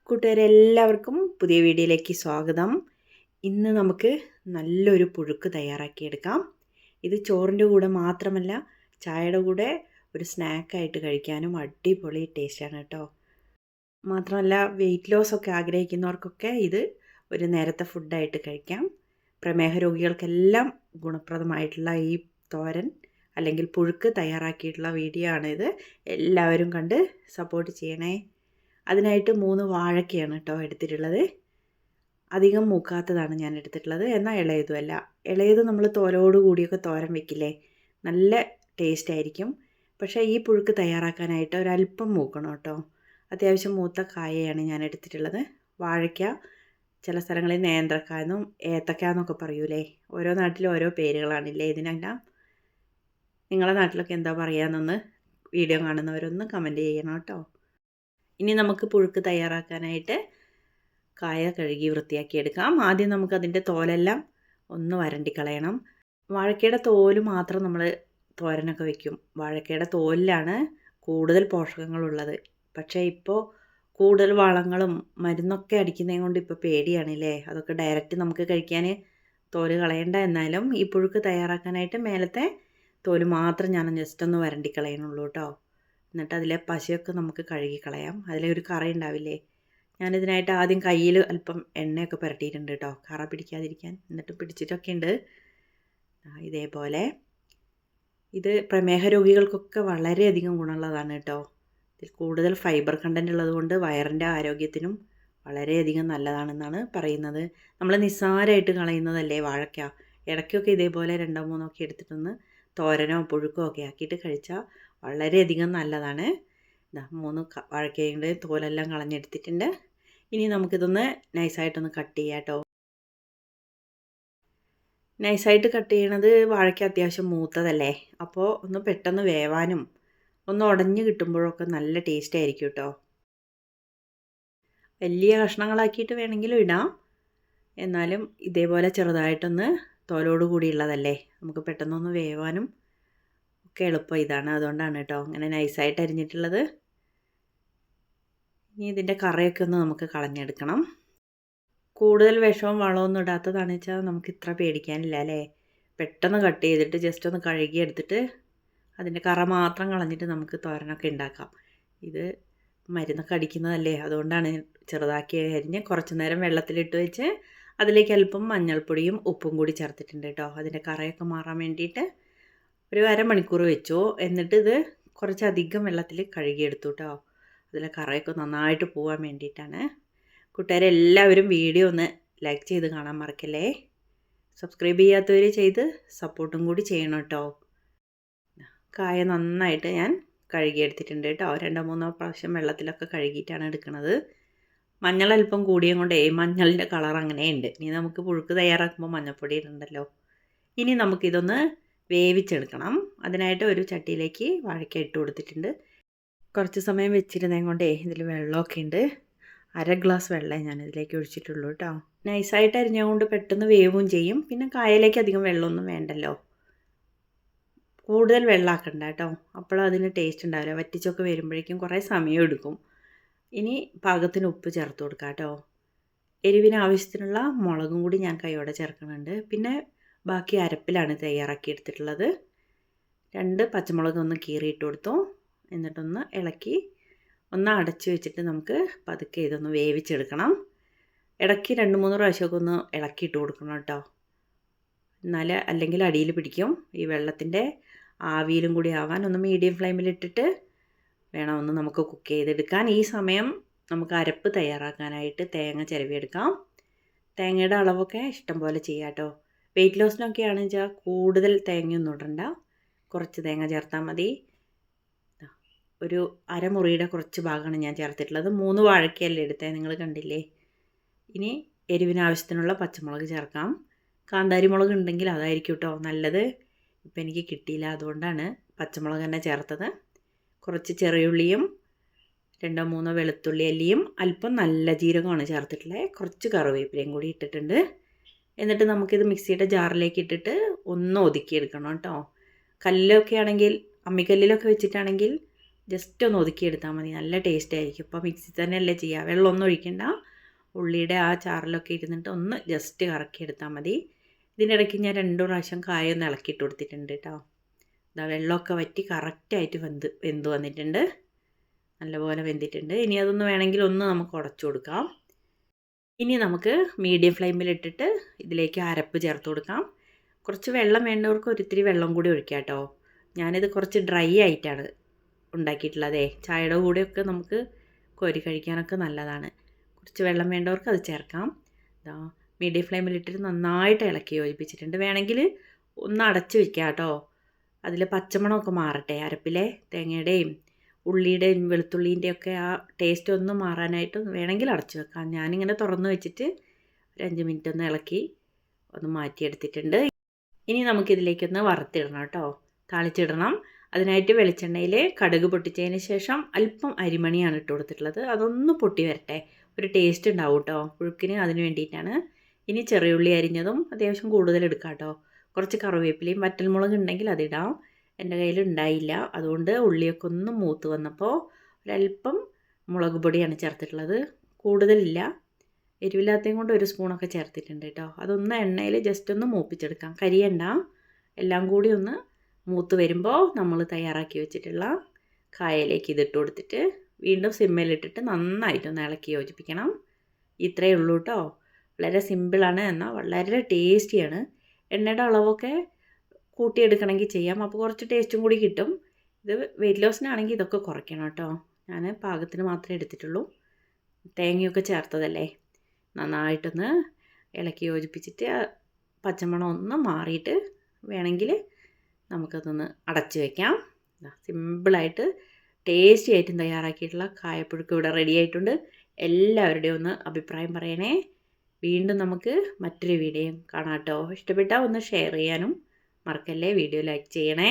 കൂട്ടുകാരെല്ലാവർക്കും പുതിയ വീഡിയോയിലേക്ക് സ്വാഗതം. ഇന്ന് നമുക്ക് നല്ലൊരു പുഴുക്ക് തയ്യാറാക്കിയെടുക്കാം. ഇത് ചോറിൻ്റെ കൂടെ മാത്രമല്ല, ചായയുടെ കൂടെ ഒരു സ്നാക്കായിട്ട് കഴിക്കാനും അടിപൊളി ടേസ്റ്റാണ് കേട്ടോ. മാത്രമല്ല വെയിറ്റ് ലോസ് ഒക്കെ ആഗ്രഹിക്കുന്നവർക്കൊക്കെ ഇത് ഒരു നേരത്തെ ഫുഡായിട്ട് കഴിക്കാം. പ്രമേഹ രോഗികൾക്കെല്ലാം ഗുണപ്രദമായിട്ടുള്ള ഈ തോരൻ അല്ലെങ്കിൽ പുഴുക്ക് തയ്യാറാക്കിയിട്ടുള്ള വീഡിയോ ആണിത്. എല്ലാവരും കണ്ട് സപ്പോർട്ട് ചെയ്യണേ. അതിനായിട്ട് 3 വാഴയ്ക്കയാണ് കേട്ടോ എടുത്തിട്ടുള്ളത്. അധികം മൂക്കാത്തതാണ് ഞാൻ എടുത്തിട്ടുള്ളത്, എന്നാൽ ഇളയതുമല്ല. ഇളയത് നമ്മൾ തോലോട് കൂടിയൊക്കെ തോരൻ വെക്കില്ലേ, നല്ല ടേസ്റ്റ് ആയിരിക്കും. പക്ഷേ ഈ പുഴുക്ക് തയ്യാറാക്കാനായിട്ട് ഒരല്പം മൂക്കണം കേട്ടോ. അത്യാവശ്യം മൂത്ത കായയാണ് ഞാൻ എടുത്തിട്ടുള്ളത്. വാഴയ്ക്ക ചില സ്ഥലങ്ങളിൽ നേന്ത്രക്കായ എന്നും ഏത്തക്ക എന്നൊക്കെ പറയൂലേ, ഓരോ നാട്ടിലും ഓരോ പേരുകളാണില്ലേ ഇതിനെല്ലാം. നിങ്ങളുടെ നാട്ടിലൊക്കെ എന്താ പറയുകയെന്നൊന്ന് വീഡിയോ കാണുന്നവരൊന്ന് കമൻറ്റ് ചെയ്യണം കേട്ടോ. ഇനി നമുക്ക് പുഴുക്ക് തയ്യാറാക്കാനായിട്ട് കായ കഴുകി വൃത്തിയാക്കിയെടുക്കാം. ആദ്യം നമുക്കതിൻ്റെ തോലെല്ലാം ഒന്ന് വരണ്ടിക്കളയണം. വാഴക്കയുടെ തോല് മാത്രം നമ്മൾ തോരനൊക്കെ വയ്ക്കും. വാഴക്കയുടെ തോലിലാണ് കൂടുതൽ പോഷകങ്ങളുള്ളത്. പക്ഷേ ഇപ്പോൾ കൂടുതൽ വളങ്ങളും മരുന്നൊക്കെ അടിക്കുന്നതും കൊണ്ട് ഇപ്പോൾ പേടിയാണല്ലേ, അതൊക്കെ ഡയറക്റ്റ് നമുക്ക് കഴിക്കാൻ തോല് കളയണ്ട. എന്നാലും ഈ പുഴുക്ക് തയ്യാറാക്കാനായിട്ട് മേലത്തെ തോല് മാത്രം ഞാൻ ജസ്റ്റ് ഒന്ന് വരണ്ടിക്കളയണുള്ളൂ കേട്ടോ. എന്നിട്ട് അതിലെ പശയൊക്കെ നമുക്ക് കഴുകി കളയാം. അതിലെ ഒരു കറ ഉണ്ടാവില്ലേ, ഞാനിതിനായിട്ട് ആദ്യം കയ്യിൽ അല്പം എണ്ണയൊക്കെ പുരട്ടിയിട്ടുണ്ട് കേട്ടോ, കറ പിടിക്കാതിരിക്കാൻ. എന്നിട്ട് പിടിച്ചിട്ടൊക്കെ ഉണ്ട് ഇതേപോലെ. ഇത് പ്രമേഹ രോഗികൾക്കൊക്കെ വളരെയധികം ഗുണമുള്ളതാണ് കേട്ടോ. ഇതിൽ കൂടുതൽ ഫൈബർ കണ്ടൻറ് ഉള്ളതുകൊണ്ട് വയറിൻ്റെ ആരോഗ്യത്തിനും വളരെയധികം നല്ലതാണെന്നാണ് പറയുന്നത്. നമ്മൾ നിസ്സാരമായിട്ട് കളയുന്നതല്ലേ വാഴയ്ക്ക. ഇടയ്ക്കൊക്കെ ഇതേപോലെ 2-3 ഒക്കെ എടുത്തിട്ടൊന്ന് തോരനോ പുഴുക്കോ ഒക്കെ ആക്കിയിട്ട് കഴിച്ചാൽ വളരെയധികം നല്ലതാണ്. 3 വാഴക്കയുടെ തോലെല്ലാം കളഞ്ഞെടുത്തിട്ടുണ്ട്. ഇനി നമുക്കിതൊന്ന് നൈസായിട്ടൊന്ന് കട്ട് ചെയ്യാം കേട്ടോ. നൈസായിട്ട് കട്ട് ചെയ്യണത് വാഴയ്ക്ക അത്യാവശ്യം മൂത്തതല്ലേ, അപ്പോൾ ഒന്ന് പെട്ടെന്ന് വേവാനും ഒന്ന് ഉടഞ്ഞ് കിട്ടുമ്പോഴൊക്കെ നല്ല ടേസ്റ്റ് ആയിരിക്കും കേട്ടോ. വലിയ കഷ്ണങ്ങളാക്കിയിട്ട് വേണമെങ്കിലും ഇടാം, എന്നാലും ഇതേപോലെ ചെറുതായിട്ടൊന്ന് തോലോട് കൂടിയുള്ളതല്ലേ, നമുക്ക് പെട്ടെന്നൊന്ന് വേവാനും ഒക്കെ എളുപ്പം ഇതാണ്. അതുകൊണ്ടാണ് കേട്ടോ അങ്ങനെ നൈസായിട്ട് അരിഞ്ഞിട്ടുള്ളത്. ഇനി ഇതിൻ്റെ കറയൊക്കെ ഒന്ന് നമുക്ക് കളഞ്ഞെടുക്കണം. കൂടുതൽ വിഷവും വളമൊന്നും ഇടാത്തതാണെന്ന് വെച്ചാൽ നമുക്ക് ഇത്ര പേടിക്കാനില്ല അല്ലേ. പെട്ടെന്ന് കട്ട് ചെയ്തിട്ട് ജസ്റ്റ് ഒന്ന് കഴുകി എടുത്തിട്ട് അതിൻ്റെ കറ മാത്രം കളഞ്ഞിട്ട് നമുക്ക് തോരനൊക്കെ ഉണ്ടാക്കാം. ഇത് മരുന്നൊക്കെ അടിക്കുന്നതല്ലേ, അതുകൊണ്ടാണ് ചെറുതാക്കി അരിഞ്ഞ് കുറച്ച് നേരം വെള്ളത്തിലിട്ട് വെച്ച് അതിലേക്ക് അല്പം മഞ്ഞൾപ്പൊടിയും ഉപ്പും കൂടി ചേർത്തിട്ടുണ്ട് കേട്ടോ, അതിൻ്റെ കറയൊക്കെ മാറാൻ വേണ്ടിയിട്ട്. ഒരു അരമണിക്കൂർ വെച്ചു. എന്നിട്ട് ഇത് കുറച്ചധികം വെള്ളത്തിൽ കഴുകിയെടുത്തു കേട്ടോ, അതിലെ കറയൊക്കെ നന്നായിട്ട് പോകാൻ വേണ്ടിയിട്ടാണ്. കൂട്ടുകാരെല്ലാവരും വീഡിയോ ഒന്ന് ലൈക്ക് ചെയ്ത് കാണാൻ മറക്കല്ലേ. സബ്സ്ക്രൈബ് ചെയ്യാത്തവർ ചെയ്ത് സപ്പോർട്ടും കൂടി ചെയ്യണം കേട്ടോ. കായ നന്നായിട്ട് ഞാൻ കഴുകിയെടുത്തിട്ടുണ്ട് കേട്ടോ. 2-3 പ്രാവശ്യം വെള്ളത്തിലൊക്കെ കഴുകിയിട്ടാണ് എടുക്കുന്നത്. മഞ്ഞൾ അല്പം കൂടിയും കൊണ്ടേ മഞ്ഞളിൻ്റെ കളർ അങ്ങനെയുണ്ട്. ഇനി നമുക്ക് പുഴുക്ക് തയ്യാറാക്കുമ്പോൾ മഞ്ഞൾപ്പൊടി ഇടണ്ടല്ലോ. ഇനി നമുക്കിതൊന്ന് വേവിച്ചെടുക്കണം. അതിനായിട്ട് ഒരു ചട്ടിയിലേക്ക് വാഴയ്ക്ക ഇട്ട് കൊടുത്തിട്ടുണ്ട്. കുറച്ച് സമയം വെച്ചിരുന്നതും കൊണ്ടേ ഇതിൽ വെള്ളമൊക്കെ ഉണ്ട്. 1/2 ഗ്ലാസ് വെള്ളമേ ഞാൻ ഇതിലേക്ക് ഒഴിച്ചിട്ടുള്ളൂ കേട്ടോ. നൈസായിട്ട് അരിഞ്ഞതുകൊണ്ട് പെട്ടെന്ന് വേവും ചെയ്യും. പിന്നെ കായലേക്ക് അധികം വെള്ളമൊന്നും വേണ്ടല്ലോ. കൂടുതൽ വെള്ളമാക്കണ്ട കേട്ടോ, അപ്പോൾ അതിന് ടേസ്റ്റ് ഉണ്ടാവില്ല. വറ്റിച്ചൊക്കെ വരുമ്പോഴേക്കും കുറേ സമയം എടുക്കും. ഇനി പാകത്തിന് ഉപ്പ് ചേർത്ത് കൊടുക്കാം കേട്ടോ. എരിവിന് ആവശ്യത്തിനുള്ള മുളകും കൂടി ഞാൻ കൈയോടെ ചേർക്കുന്നുണ്ട്. പിന്നെ ബാക്കി അരപ്പിലാണ് തയ്യാറാക്കി എടുത്തിട്ടുള്ളത്. 2 പച്ചമുളക് ഒന്ന് കീറിയിട്ട് കൊടുത്തു. എന്നിട്ടൊന്ന് ഇളക്കി ഒന്ന് അടച്ച് വെച്ചിട്ട് നമുക്ക് പതുക്കെ ഇതൊന്ന് വേവിച്ചെടുക്കണം. ഇടയ്ക്ക് 2-3 പ്രാവശ്യമൊക്കെ ഒന്ന് ഇളക്കിയിട്ട് കൊടുക്കണം കേട്ടോ, എന്നാൽ അല്ലെങ്കിൽ അടിയിൽ പിടിക്കും. ഈ വെള്ളത്തിൻ്റെ ആവിയിലും കൂടി ആവാൻ ഒന്ന് മീഡിയം ഫ്ലെയിമിലിട്ടിട്ട് വേണം ഒന്ന് നമുക്ക് കുക്ക് ചെയ്തെടുക്കാൻ. ഈ സമയം നമുക്ക് അരപ്പ് തയ്യാറാക്കാനായിട്ട് തേങ്ങ ചിരവിയെടുക്കാം. തേങ്ങയുടെ അളവൊക്കെ ഇഷ്ടം പോലെ ചെയ്യാം കേട്ടോ. വെയിറ്റ് ലോസിനൊക്കെ ആണെന്ന് വെച്ചാൽ കൂടുതൽ തേങ്ങയൊന്നും ഇടണ്ട, കുറച്ച് തേങ്ങ ചേർത്താൽ മതി. ഒരു അരമുറിയുടെ കുറച്ച് ഭാഗമാണ് ഞാൻ ചേർത്തിട്ടുള്ളത്. 3 വാഴയ്ക്കയല്ലേ എടുത്തത്, നിങ്ങൾ കണ്ടില്ലേ. ഇനി എരിവിന് ആവശ്യത്തിനുള്ള പച്ചമുളക് ചേർക്കാം. കാന്താരി മുളക് ഉണ്ടെങ്കിൽ അതായിരിക്കും കേട്ടോ നല്ലത്. ഇപ്പം എനിക്ക് കിട്ടിയില്ല, അതുകൊണ്ടാണ് പച്ചമുളക് തന്നെ ചേർത്തത്. കുറച്ച് ചെറിയുള്ളിയും 2-3 വെളുത്തുള്ളി അല്ലിയും അല്പം നല്ല ജീരകമാണ് ചേർത്തിട്ടുള്ളത്. കുറച്ച് കറിവേപ്പിലയും കൂടി ഇട്ടിട്ടുണ്ട്. എന്നിട്ട് നമുക്കിത് മിക്സിയുടെ ജാറിലേക്ക് ഇട്ടിട്ട് ഒന്ന് ഒതുക്കിയെടുക്കണം കേട്ടോ. കല്ലൊക്കെ ആണെങ്കിൽ, അമ്മിക്കല്ലിലൊക്കെ വെച്ചിട്ടാണെങ്കിൽ ജസ്റ്റ് ഒന്ന് ഒതുക്കിയെടുത്താൽ മതി. നല്ല ടേസ്റ്റ് ആയിരിക്കും. ഇപ്പോൾ മിക്സി തന്നെയല്ലേ ചെയ്യുക, വെള്ളമൊന്നും ഒഴിക്കണ്ട. ഉള്ളിയുടെ ആ ചാറിലൊക്കെ ഇരുന്നിട്ട് ഒന്ന് ജസ്റ്റ് കറക്കിയെടുത്താൽ മതി. ഇതിൻ്റെ ഇടയ്ക്ക് ഞാൻ 2 പ്രാവശ്യം കായ ഒന്ന് ഇളക്കിയിട്ട് കൊടുത്തിട്ടുണ്ട് കേട്ടോ. ഇതാ വെള്ളമൊക്കെ വറ്റി കറക്റ്റായിട്ട് വെന്ത് വന്നിട്ടുണ്ട്. നല്ലപോലെ വെന്തിട്ടുണ്ട്. ഇനി അതൊന്ന് വേണമെങ്കിൽ ഒന്ന് നമുക്ക് ഉടച്ചു കൊടുക്കാം. ഇനി നമുക്ക് മീഡിയം ഫ്ലെയിമിലിട്ടിട്ട് ഇതിലേക്ക് അരപ്പ് ചേർത്ത് കൊടുക്കാം. കുറച്ച് വെള്ളം വേണ്ടവർക്ക് ഒരിത്തിരി വെള്ളം കൂടി ഒഴിക്കാം കേട്ടോ. ഞാനിത് കുറച്ച് ഡ്രൈ ആയിട്ടാണ് ഉണ്ടാക്കിയിട്ടുള്ളതേ. ചായയുടെ കൂടെയൊക്കെ നമുക്ക് കോരി കഴിക്കാനൊക്കെ നല്ലതാണ്. കുറച്ച് വെള്ളം വേണ്ടവർക്ക് അത് ചേർക്കാം. ഇതാ മീഡിയം ഫ്ലെയിമിലിട്ടിട്ട് നന്നായിട്ട് ഇളക്കി യോജിപ്പിച്ചിട്ടുണ്ട്. വേണമെങ്കിൽ ഒന്ന് അടച്ച് വയ്ക്കാം കേട്ടോ. അതിൽ പച്ചമണമൊക്കെ മാറട്ടെ. അരപ്പിലെ തേങ്ങയുടെയും ഉള്ളിയുടെയും വെളുത്തുള്ളീൻ്റെയൊക്കെ ആ ടേസ്റ്റ് ഒന്ന് മാറാനായിട്ട് വേണമെങ്കിൽ അടച്ച് വെക്കാം. ഞാനിങ്ങനെ തുറന്ന് വെച്ചിട്ട് ഒരു 5 മിനിറ്റ് ഒന്ന് ഇളക്കി ഒന്ന് മാറ്റിയെടുത്തിട്ടുണ്ട്. ഇനി നമുക്കിതിലേക്കൊന്ന് വറുത്തിടണം കേട്ടോ, താളിച്ചിടണം. അതിനായിട്ട് വെളിച്ചെണ്ണയിൽ കടുക് പൊട്ടിച്ചതിന് ശേഷം അല്പം അരിമണിയാണ് ഇട്ട് കൊടുത്തിട്ടുള്ളത്. അതൊന്ന് പൊട്ടി വരട്ടെ, ഒരു ടേസ്റ്റ് ഉണ്ടാവും കേട്ടോ പുഴുക്കിന്. അതിന് വേണ്ടിയിട്ടാണ്. ഇനി ചെറിയുള്ളി അരിഞ്ഞതും അത്യാവശ്യം കൂടുതൽ എടുക്കാം കേട്ടോ. കുറച്ച് കറിവേപ്പിലയും വറ്റൽമുളക് ഉണ്ടെങ്കിൽ അതിടാം. എൻ്റെ കയ്യിൽ ഉണ്ടായില്ല, അതുകൊണ്ട് ഉള്ളിയൊക്കെ ഒന്ന് മൂത്ത് വന്നപ്പോൾ ഒരല്പം മുളക് പൊടിയാണ് ചേർത്തിട്ടുള്ളത്. കൂടുതലില്ല, എരിവില്ലാത്തതും കൊണ്ട് 1 സ്പൂണൊക്കെ ചേർത്തിട്ടുണ്ട് കേട്ടോ. അതൊന്ന് എണ്ണയിൽ ജസ്റ്റ് ഒന്ന് മൂപ്പിച്ചെടുക്കാം, കരിയണ്ട. എല്ലാം കൂടി ഒന്ന് മൂത്ത് വരുമ്പോൾ നമ്മൾ തയ്യാറാക്കി വെച്ചിട്ടുള്ള കായയിലേക്ക് ഇതിട്ട് കൊടുത്തിട്ട് വീണ്ടും സിമ്മിലിട്ടിട്ട് നന്നായിട്ടൊന്ന് ഇളക്കി യോജിപ്പിക്കണം. ഇത്രയേ ഉള്ളൂ കേട്ടോ. വളരെ സിമ്പിളാണ്, എന്നാൽ വളരെ ടേസ്റ്റിയാണ്. എണ്ണയുടെ അളവൊക്കെ കൂട്ടിയെടുക്കണമെങ്കിൽ ചെയ്യാം, അപ്പോൾ കുറച്ച് ടേസ്റ്റും കൂടി കിട്ടും. ഇത് വെയിറ്റ് ലോസിനാണെങ്കിൽ ഇതൊക്കെ കുറയ്ക്കണം കേട്ടോ. ഞാൻ പാകത്തിന് മാത്രമേ എടുത്തിട്ടുള്ളൂ, തേങ്ങയൊക്കെ ചേർത്തതല്ലേ. നന്നായിട്ടൊന്ന് ഇളക്കി യോജിപ്പിച്ചിട്ട് പച്ചമണം ഒന്ന് മാറിയിട്ട് വേണമെങ്കിൽ നമുക്കതൊന്ന് അടച്ച് വയ്ക്കാം. സിമ്പിളായിട്ട് ടേസ്റ്റി ആയിട്ടും തയ്യാറാക്കിയിട്ടുള്ള കായപ്പുഴുക്ക് ഇവിടെ റെഡി ആയിട്ടുണ്ട്. എല്ലാവരുടെയും ഒന്ന് അഭിപ്രായം പറയണേ. വീണ്ടും നമുക്ക് മറ്റൊരു വീഡിയോ കാണാം കേട്ടോ. ഇഷ്ടപ്പെട്ടാൽ ഒന്ന് ഷെയർ ചെയ്യാനും മറക്കല്ലേ. വീഡിയോ ലൈക്ക് ചെയ്യണേ.